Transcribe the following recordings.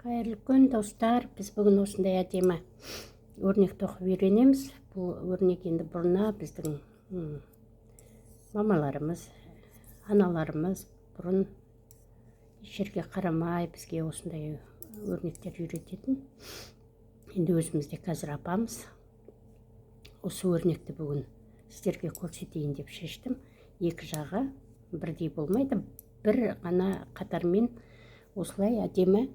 Қайырлы күн, достар. Біз бүгін осындай әдемі өрнек тоқып үйренеміз. Бұл өрнек енді бұрына біздің мамаларымыз, аналарымыз бұрын жерге қарамай бізге осындай өрнектер үйрететін. Енді өзімізде қазір апамыз. Осы өрнекті бүгін сіздерге көрсетейін деп шештім. Екі жағы бірдей болмайды. Бір ғана қатармен осылай әдемі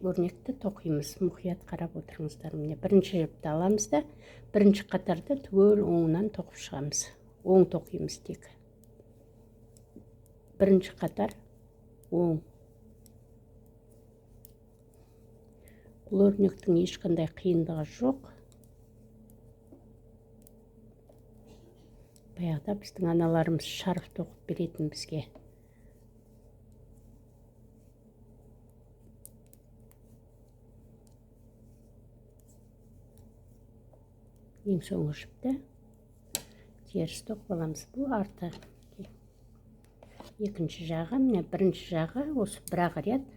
өрнекті тоқимыз. Мұқият қарап отырыңыздар. Міне бірінші жіпті аламыз да бірінші қатарды түгел оңынан тоқып шығамыз. Оң тоқимыз тек. Бірінші қатар оң. Бұл өрнектің ешқандай қиындығы жоқ. Баяғыда біздің аналарымыз шарф тоқып беретін бізге. Ең соңғы жіпті теріс тоқып аламыз. Бұл арты. Екінші жағы, міне бірінші жағы осы бір-ақ рет,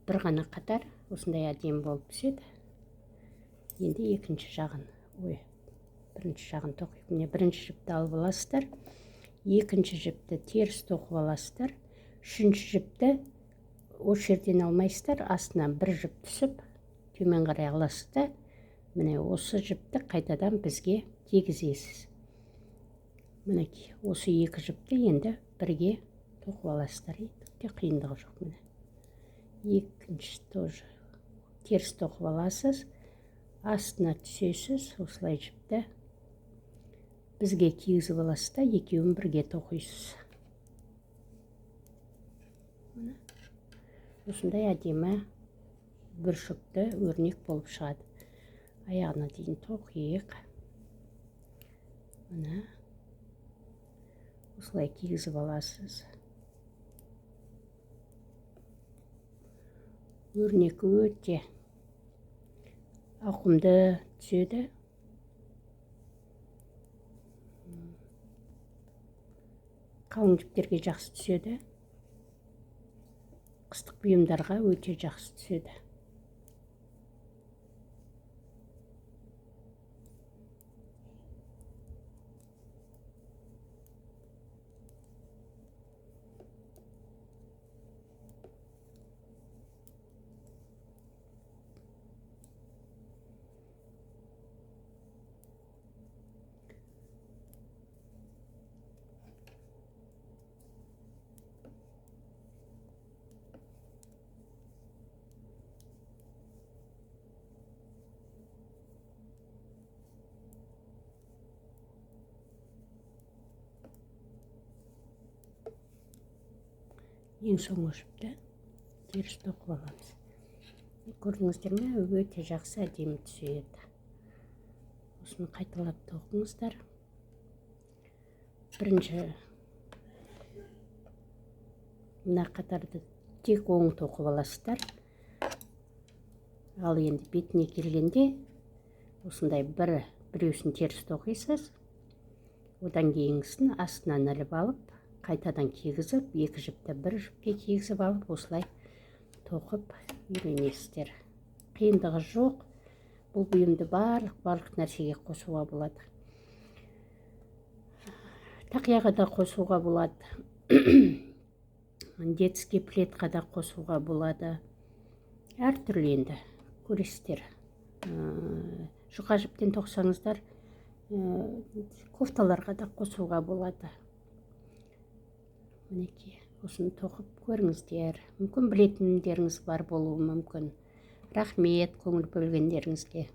бір ғана қатар осындай әдемі болып түседі. Енді екінші жағын, бірінші жағын тоқиық. Міне бірінші жіпті алып аласыздар. Екінші жіпті теріс тоқып аласыздар. Үшінші жіпті осы жерден алмайсыздар. Астынан бір жіп түсіп, төмен қарай аласыздар. Міне осы жіпті қайтадан бізге тегізесіз. Мінекей, осы екі жіпті енді бірге тоқып аласыздар. Түкте қиындығы жоқ. Міне. Екінші тоже теріс тоқып аласыз. Астына түсесіз. Осылай жіпті бізге кигізіп аласыз да екеуін бірге тоқисыз. Осындай әдемі бүршікті өрнек болып шығады. Аяғына дейін тоқиық. Міне. Осылай кигізіп аласыз. Өрнек өте ауқымды түседі. Қалың жіптерге жақсы түседі. Қыстық бұйымдарға өте жақсы түседі. Ең соңғы жіпті теріс тоқып аламыз. Көрдіңіздер ме? Өте жақсы әдемі түседі. Осыны қайталап тоқыңыздар. Бірінші мына қатарды тек оң тоқып аласыздар. Ал енді бетіне келгенде осындай біреусін теріс тоқисыз. Одан кейінгісін астынан іліп алып, қайтадан кигізіп, екі жіпті бір жіпке кигізіп алып, осылай тоқып үйренесіздер. Қиындығы жоқ. Бұл бұйымды барлық нәрсеге қосуға болады. Тақияға да қосуға болады. Детский пледқа да қосуға болады. Әр түрлі енді көресіздер. Жұқа жіптен тоқсаңыздар, кофталарға да қосуға болады. Мінекей, осыны тоқып көріңіздер. Мүмкін білетіндеріңіз бар болуы мүмкін. Рахмет көңіл бөлгендеріңізге.